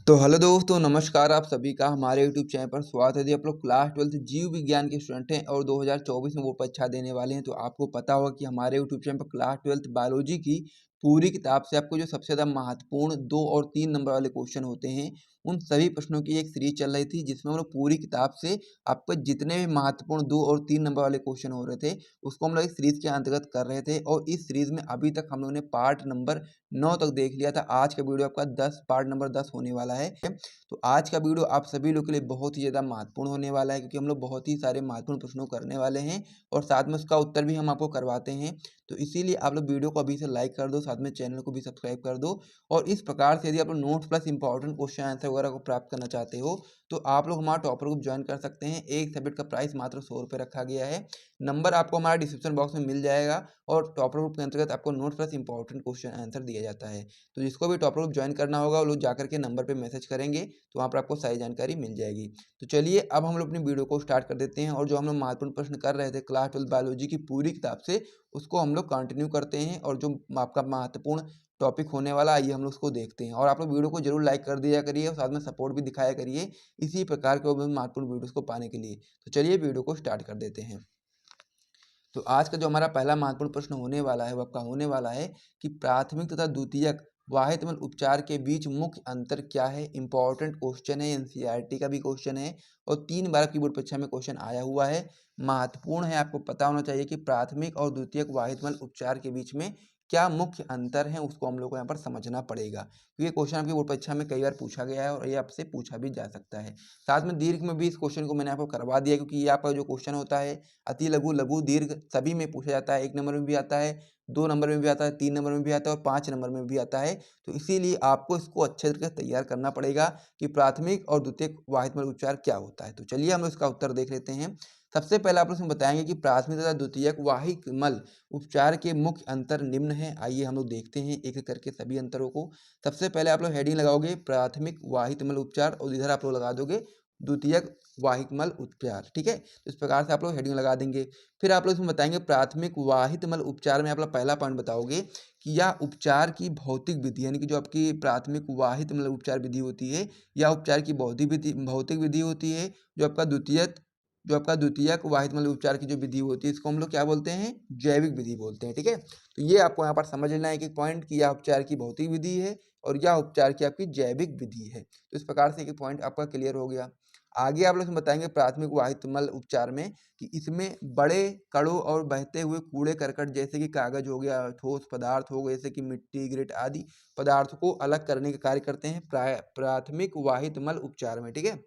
तो हेलो दोस्तों, नमस्कार। आप सभी का हमारे यूट्यूब चैनल पर स्वागत है। यदि आप लोग क्लास 12 जीव विज्ञान के स्टूडेंट हैं और 2024 में बोर्ड परीक्षा देने वाले हैं, तो आपको पता होगा कि हमारे यूट्यूब चैनल पर क्लास 12 बायोलॉजी की पूरी किताब से आपको जो सबसे ज़्यादा महत्वपूर्ण 2 और 3 नंबर वाले क्वेश्चन होते हैं, उन सभी प्रश्नों की एक सीरीज चल रही थी, जिसमें हम लोग पूरी किताब से आपको जितने भी महत्वपूर्ण 2 और 3 नंबर वाले क्वेश्चन हो रहे थे, उसको हम लोग इस सीरीज के अंतर्गत कर रहे थे। और इस सीरीज में अभी तक हम लोगों ने पार्ट नंबर 9 तक देख लिया था। आज का वीडियो आपका 10 पार्ट नंबर 10 होने वाला है। तो आज का वीडियो आप सभी लोग के लिए बहुत ही ज़्यादा महत्वपूर्ण होने वाला है, क्योंकि हम लोग बहुत ही सारे महत्वपूर्ण प्रश्नों करने वाले हैं और साथ में उसका उत्तर भी हम आपको करवाते हैं। तो इसीलिए आप लोग वीडियो को अभी से लाइक कर दो, साथ में चैनल को भी सब्सक्राइब कर दो। और इस प्रकार से यदि आप लोग notes plus important question answer वगैरह को प्राप्त करना चाहते हो, तो आप लोग हमारा टॉपर ग्रुप ज्वाइन कर सकते हैं। एक सब्जेक्ट का प्राइस मात्र 100 रुपये रखा गया है। नंबर आपको हमारा डिस्क्रिप्शन बॉक्स में मिल जाएगा। और टॉपर ग्रुप के अंतर्गत आपको notes plus important question answer दिया जाता है। तो जिसको भी टॉपर ग्रुप ज्वाइन करना होगा, वो लोग जाकर के नंबर पर मैसेज करेंगे, तो वहाँ पर आपको सारी जानकारी मिल जाएगी। तो चलिए अब हम लोग अपनी वीडियो को स्टार्ट कर देते हैं। और जो हम लोग महत्वपूर्ण प्रश्न कर रहे थे क्लास 12 बायोलॉजी की पूरी किताब से, उसको हम लोग कंटिन्यू करते हैं। और जो आपका महत्वपूर्ण टॉपिक होने वाला, आइए हम लोग उसको देखते हैं। और आप लोग वीडियो को जरूर लाइक कर दिया करिए और साथ में सपोर्ट भी दिखाया करिए इसी प्रकार के महत्वपूर्ण वीडियोस को पाने के लिए। तो चलिए वीडियो को स्टार्ट कर देते हैं। तो आज का जो हमारा पहला महत्वपूर्ण प्रश्न होने वाला है, वो आपका होने वाला है कि प्राथमिक तथा द्वितीयक वाहितमल उपचार के बीच मुख्य अंतर क्या है। इंपॉर्टेंट क्वेश्चन है, एनसीईआरटी का भी क्वेश्चन है और 3 बार की बोर्ड परीक्षा में क्वेश्चन आया हुआ है। महत्वपूर्ण है, आपको पता होना चाहिए कि प्राथमिक और द्वितीयक वाहितमल उपचार के बीच में क्या मुख्य अंतर है, उसको हम लोग को यहाँ पर समझना पड़ेगा। तो ये क्वेश्चन आपकी बोर्ड परीक्षा में कई बार पूछा गया है और ये आपसे पूछा भी जा सकता है। साथ में दीर्घ में भी इस क्वेश्चन को मैंने आपको करवा दिया, क्योंकि ये आपका जो क्वेश्चन होता है अति लघु, लघु, दीर्घ सभी में पूछा जाता है। 1 नंबर में भी आता है, 2 नंबर में भी आता है, 3 नंबर में भी आता है और 5 नंबर में भी आता है। तो इसीलिए आपको इसको अच्छे तरीके से तैयार करना पड़ेगा कि प्राथमिक और द्वितीयक वाहितमल उपचार क्या होता है। तो चलिए हम लोग इसका उत्तर देख लेते हैं। सबसे पहले आप लोग इसमें बताएंगे कि प्राथमिक तथा द्वितीयक वाहिकमल उपचार के मुख्य अंतर निम्न है। आइए हम लोग देखते हैं एक एक करके सभी अंतरों को। सबसे पहले आप लोग हेडिंग लगाओगे प्राथमिक वाहितमल उपचार और इधर आप लोग लगा दोगे द्वितीयक वाहिकमल उपचार। ठीक है, तो इस प्रकार से आप लोग हेडिंग लगा देंगे। फिर आप लोग इसमें बताएंगे प्राथमिक वाहितमल उपचार में आप लोग पहला पॉइंट बताओगे कि यह उपचार की भौतिक विधि, यानी कि जो आपकी प्राथमिक वाहितमल उपचार विधि होती है, या उपचार की भौतिक विधि होती है। जो आपका द्वितीयक वाहितमल उपचार की जो विधि होती है, इसको हम लोग क्या बोलते हैं, जैविक विधि बोलते हैं। ठीक है, तो ये आपको यहाँ पर समझ लेना है एक एक पॉइंट कि यह उपचार की भौतिक विधि है और यह उपचार की आपकी जैविक विधि है। तो इस प्रकार से एक पॉइंट आपका क्लियर हो गया। आगे आप लोग बताएंगे प्राथमिक वाहितमल उपचार में कि इसमें बड़े कणों और बहते हुए कूड़े करकट जैसे कि कागज हो गया, ठोस पदार्थ हो गए जैसे कि मिट्टी, ग्रेट आदि पदार्थों को अलग करने का कार्य करते हैं प्राथमिक वाहितमल उपचार में। ठीक है,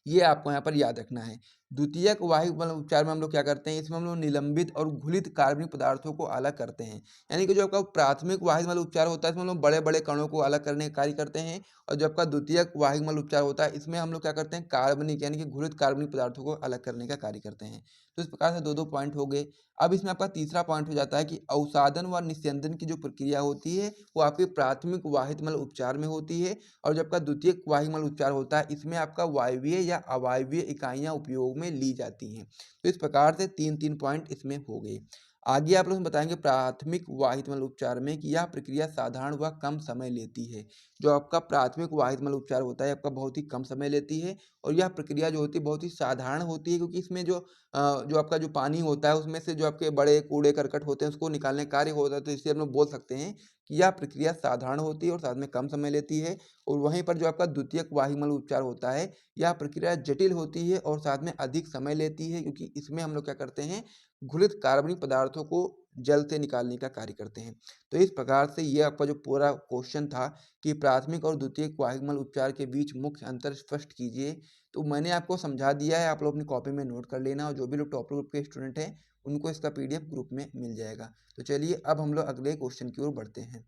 ये आपको यहाँ पर याद रखना है। द्वितीयक वाहितमल उपचार में हम लोग क्या करते हैं, इसमें हम लोग निलंबित और घुलित कार्बनिक पदार्थों को अलग करते हैं। यानी कि जो आपका प्राथमिक वाहितमल उपचार होता है, इसमें हम लोग बड़े बड़े कणों को अलग करने का कार्य करते हैं। और जो आपका द्वितीयक वाहितमल उपचार होता है, इसमें हम लोग क्या करते हैं, कार्बनिक यानी कि घुलित कार्बनिक पदार्थों को अलग करने का कार्य करते हैं। तो इस प्रकार से दो दो पॉइंट हो गए। अब इसमें आपका तीसरा पॉइंट हो जाता है कि अवसादन व निस्यंदन की जो प्रक्रिया होती है, वो आपके प्राथमिक वाहितमल उपचार में होती है। और जो आपका द्वितीयक वाहिमल उपचार होता है, इसमें आपका वायवीय या अवायवीय इकाइयां उपयोग में ली जाती हैं। तो इस प्रकार से 3-3 पॉइंट इसमें हो गए। आगे आप लोग बताएंगे प्राथमिक वाहितमल उपचार में कि यह प्रक्रिया साधारण व कम समय लेती है। जो आपका प्राथमिक वाहितमल उपचार होता है, आपका बहुत ही कम समय लेती है। और यह प्रक्रिया जो होती है बहुत ही साधारण होती है, क्योंकि इसमें जो आपका जो पानी होता है, उसमें से जो आपके बड़े कूड़े करकट होते हैं, उसको निकालने का कार्य होता है। तो इससे हम लोग बोल सकते हैं कि यह प्रक्रिया साधारण होती है और साथ में कम समय लेती है। और वहीं पर जो आपका द्वितीयक वाहिमल उपचार होता है, यह प्रक्रिया जटिल होती है और साथ में अधिक समय लेती है, क्योंकि इसमें हम लोग क्या करते हैं, घुलित कार्बनिक पदार्थों को जल से निकालने का कार्य करते हैं। तो इस प्रकार से ये आपका जो पूरा क्वेश्चन था कि प्राथमिक और द्वितीयक वाहिमल उपचार के बीच मुख्य अंतर स्पष्ट कीजिए, तो मैंने आपको समझा दिया है। आप लोग अपनी कॉपी में नोट कर लेना और जो भी लोग टॉपर ग्रुप के स्टूडेंट हैं, उनको इसका पीडीएफ ग्रुप में मिल जाएगा। तो चलिए अब हम लोग अगले क्वेश्चन की ओर बढ़ते हैं।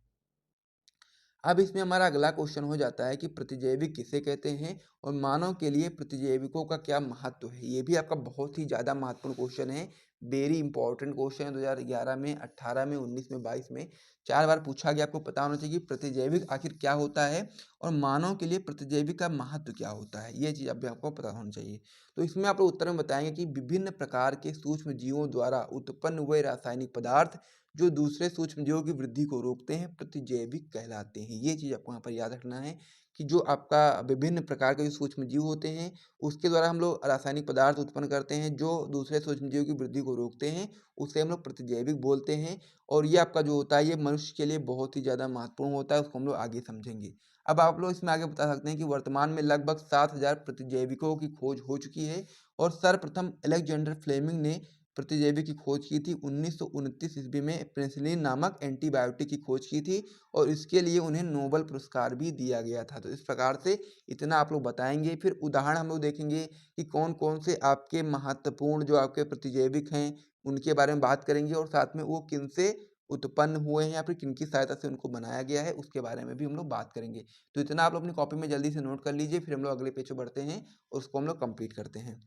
अब इसमें हमारा अगला क्वेश्चन हो जाता है कि प्रतिजैविक किसे कहते हैं और मानव के लिए प्रतिजैविकों का क्या महत्व है। ये भी आपका बहुत ही ज़्यादा महत्वपूर्ण क्वेश्चन है। वेरी इंपॉर्टेंट क्वेश्चन है। 2011 में, 18 में, 19 में, 22 में 4 बार पूछा गया। आपको पता होना चाहिए कि प्रतिजैविक आखिर क्या होता है और मानव के लिए प्रतिजैविक का महत्व क्या होता है। ये चीज़ अभी आपको पता होना चाहिए। तो इसमें आप लोग उत्तर में बताएंगे कि विभिन्न प्रकार के सूक्ष्म जीवों द्वारा उत्पन्न हुए रासायनिक पदार्थ जो दूसरे सूक्ष्मजीवों की वृद्धि को रोकते हैं, प्रतिजैविक कहलाते हैं। ये चीज़ आपको यहाँ पर याद रखना है कि जो आपका विभिन्न प्रकार के जो सूक्ष्मजीव होते हैं, उसके द्वारा हम लोग रासायनिक पदार्थ उत्पन्न करते हैं जो दूसरे सूक्ष्मजीव की वृद्धि को रोकते हैं, उसे हम लोग प्रतिजैविक बोलते हैं। और ये आपका जो होता है, ये मनुष्य के लिए बहुत ही ज़्यादा महत्वपूर्ण होता है, उसको हम लोग आगे समझेंगे। अब आप लोग इसमें आगे बता सकते हैं कि वर्तमान में लगभग 7,000 प्रतिजैविकों की खोज हो चुकी है और सर्वप्रथम अलेक्जेंडर फ्लेमिंग ने प्रतिजैविक की खोज की थी 1929 ईस्वी में। पेनिसिलिन नामक एंटीबायोटिक की खोज की थी और इसके लिए उन्हें नोबेल पुरस्कार भी दिया गया था। तो इस प्रकार से इतना आप लोग बताएंगे। फिर उदाहरण हम लोग देखेंगे कि कौन कौन से आपके महत्वपूर्ण जो आपके प्रतिजैविक हैं उनके बारे में बात करेंगे और साथ में वो किनसे उत्पन्न हुए हैं या फिर किनकी सहायता से उनको बनाया गया है उसके बारे में भी हम लोग बात करेंगे। तो इतना आप लोग अपनी कॉपी में जल्दी से नोट कर लीजिए, फिर हम लोग अगले पेज पे बढ़ते हैं और उसको हम लोग कंप्लीट करते हैं।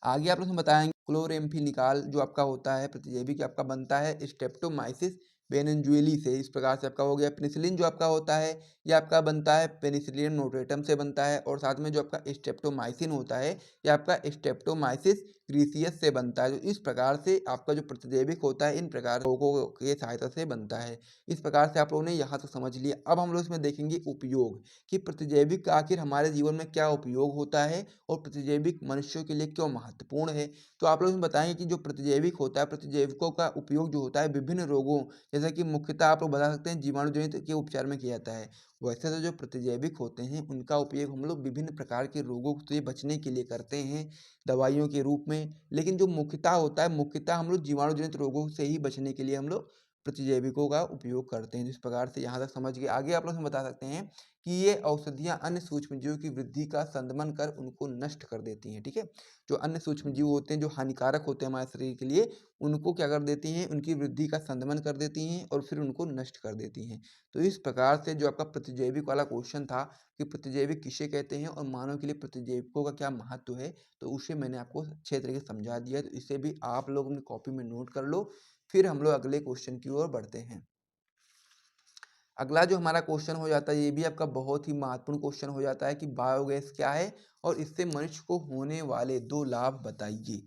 आगे आप लोग हमें बताएंगे क्लोरेम्फेनिकाल जो आपका होता है प्रतिजैविक आपका बनता है स्ट्रेप्टोमाइसिस बेनजोइली से। इस प्रकार से आपका हो गया। पेनिसिलिन जो आपका होता है ये आपका बनता है पेनिसिलिन नोटेटम से बनता है और साथ में जो आपका स्ट्रेप्टोमाइसिन होता है ये आपका स्ट्रेप्टोमाइसिस ग्रीसियस से बनता है। तो इस प्रकार से आपका जो प्रतिजैविक होता है इन प्रकार रोगों के सहायता से बनता है। इस प्रकार से आप लोगों ने यहाँ तक समझ लिया। अब हम लोग इसमें देखेंगे उपयोग कि प्रतिजैविक का आखिर हमारे जीवन में क्या उपयोग होता है और प्रतिजैविक मनुष्यों के लिए क्यों महत्वपूर्ण है। तो आप लोग इसमें बताएंगे कि जो प्रतिजैविक होता है प्रतिजैविकों का उपयोग जो होता है विभिन्न रोगों जैसे कि मुख्यतः आप लोग बता सकते हैं जीवाणु जनित के उपचार में किया जाता है। वैसे तो जो प्रतिजैविक होते हैं उनका उपयोग हम लोग विभिन्न प्रकार के रोगों से बचने के लिए करते हैं दवाइयों के रूप में, लेकिन जो मुख्यतः होता है मुख्यतः हम लोग जीवाणु जनित रोगों से ही बचने के लिए हम लोग प्रतिजैविकों का उपयोग करते हैं। जिस प्रकार से यहाँ तक समझ गए। आगे आप लोग हमें बता सकते हैं कि ये औषधियाँ अन्य सूक्ष्मजीवों की वृद्धि का संदमन कर उनको नष्ट कर देती हैं। ठीक है, जो अन्य सूक्ष्मजीव होते हैं जो हानिकारक होते हैं हमारे शरीर के लिए उनको क्या कर देती हैं, उनकी वृद्धि का संदमन कर देती हैं और फिर उनको नष्ट कर देती हैं। तो इस प्रकार से जो आपका प्रतिजैविक वाला क्वेश्चन था कि प्रतिजैविक किसे कहते हैं और मानव के लिए प्रतिजैविकों का क्या महत्व है, तो उसे मैंने आपको अच्छे तरीके से समझा दिया। तो इसे भी आप लोग अपनी कॉपी में नोट कर लो। फिर हम लोग अगले क्वेश्चन की ओर बढ़ते हैं। अगला जो हमारा क्वेश्चन हो जाता है ये भी आपका बहुत ही महत्वपूर्ण क्वेश्चन हो जाता है कि बायोगैस क्या है और इससे मनुष्य को होने वाले 2 लाभ बताइए।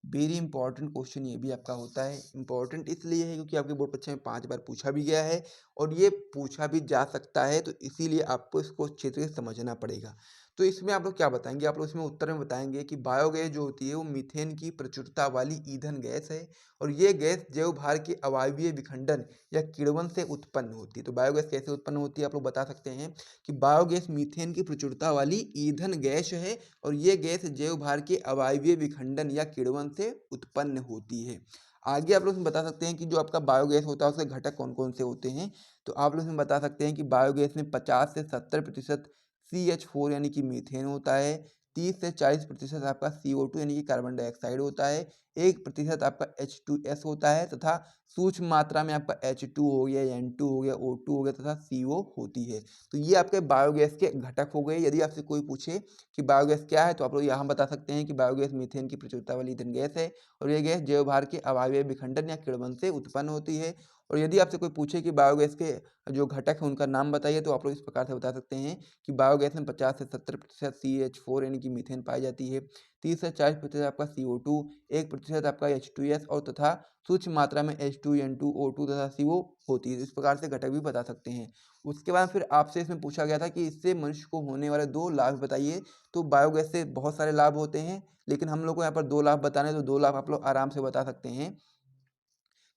वेरी इंपॉर्टेंट क्वेश्चन ये भी आपका होता है। इंपॉर्टेंट इसलिए है क्योंकि आपके बोर्ड परीक्षा में 5 बार पूछा भी गया है और ये पूछा भी जा सकता है, तो इसीलिए आपको इसको अच्छे तरीके से समझना पड़ेगा। तो इसमें आप लोग क्या बताएंगे, आप लोग इसमें उत्तर में बताएंगे कि बायोगैस जो होती है वो मीथेन की प्रचुरता वाली ईंधन गैस है और ये गैस जैव भार के अवायवीय विखंडन या किण्वन से उत्पन्न होती है। तो बायोगैस कैसे उत्पन्न होती है आप लोग बता सकते हैं कि बायोगैस मीथेन की प्रचुरता वाली ईंधन गैस है और ये गैस जैव भार के अवायवीय विखंडन या किण्वन से उत्पन्न होती है। आगे आप लोग इसमें बता सकते हैं कि जो आपका बायोगैस होता है उसके घटक कौन कौन से होते हैं। तो आप लोग इसमें बता सकते हैं कि बायोगैस में 50 से 70% CH4 यानी कि मीथेन होता है, 30 से 40% आपका CO2 यानी कि कार्बन डाइऑक्साइड होता है, 1% आपका H2S होता है तथा सूक्ष्म मात्रा में आपका H2 हो गया, N2 हो गया, O2 हो गया तथा CO होती है। तो ये आपके बायोगैस के घटक हो गए। यदि आपसे कोई पूछे कि बायोगैस क्या है तो आप लोग यहाँ बता सकते हैं कि बायोगैस मीथेन की प्रचुरता वाली ईंधन गैस है और ये गैस जैव भार के अवायवीय विखंडन या किण्वन से उत्पन्न होती है। और यदि आपसे कोई पूछे कि बायोगैस के जो घटक हैं उनका नाम बताइए तो आप लोग इस प्रकार से बता सकते हैं कि बायोगैस में 50 से 70% CH4 यानी कि मीथेन पाई जाती है, 30 से 40% आपका CO2, 1% आपका H2S और तथा सूक्ष्म मात्रा में H2, N2, O2 तथा CO होती है। इस प्रकार से घटक भी बता सकते हैं। उसके बाद फिर आपसे इसमें पूछा गया था कि इससे मनुष्य को होने वाले 2 लाभ बताइए। तो बायोगैस से बहुत सारे लाभ होते हैं लेकिन हम लोग को यहाँ पर 2 लाभ बताने हैं, तो 2 लाभ आप लोग आराम से बता सकते हैं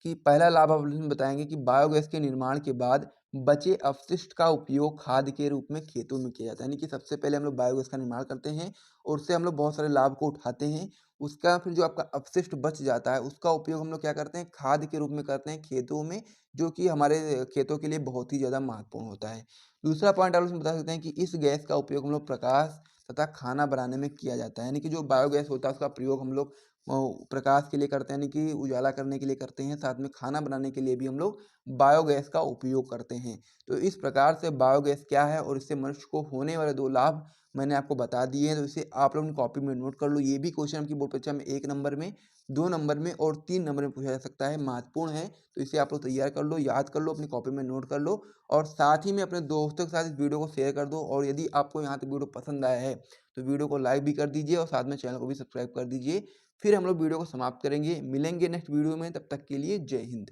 कि पहला लाभ आप इसमें बताएंगे कि बायोगैस के निर्माण के बाद बचे अपशिष्ट का उपयोग खाद के रूप में खेतों में किया जाता है। यानी कि सबसे पहले हम लोग बायोगैस का निर्माण करते हैं और उससे हम लोग बहुत सारे लाभ को उठाते हैं। उसका फिर जो आपका अपशिष्ट बच जाता है उसका उपयोग हम लोग क्या करते हैं, खाद के रूप में करते हैं खेतों में, जो कि हमारे खेतों के लिए बहुत ही ज़्यादा महत्वपूर्ण होता है। दूसरा पॉइंट आप इसमें बता सकते हैं कि इस गैस का उपयोग हम लोग प्रकाश तथा खाना बनाने में किया जाता है। यानी कि जो बायोगैस होता है उसका प्रयोग हम लोग प्रकाश के लिए करते हैं, यानी कि उजाला करने के लिए करते हैं, साथ में खाना बनाने के लिए भी हम लोग बायोगैस का उपयोग करते हैं। तो इस प्रकार से बायोगैस क्या है और इससे मनुष्य को होने वाले 2 लाभ मैंने आपको बता दिए हैं। तो इसे आप लोग कॉपी में नोट कर लो। ये भी क्वेश्चन आपकी बोर्ड परीक्षा में 1 नंबर में, 2 नंबर में और 3 नंबर में पूछा जा सकता है, महत्वपूर्ण है। तो इसे आप लोग तैयार कर लो, याद कर लो, अपनी कॉपी में नोट कर लो और साथ ही में अपने दोस्तों के साथ इस वीडियो को शेयर कर दो। और यदि आपको यहाँ तक वीडियो पसंद आया है तो वीडियो को लाइक भी कर दीजिए और साथ में चैनल को भी सब्सक्राइब कर दीजिए। फिर हम लोग वीडियो को समाप्त करेंगे। मिलेंगे नेक्स्ट वीडियो में, तब तक के लिए जय हिंद।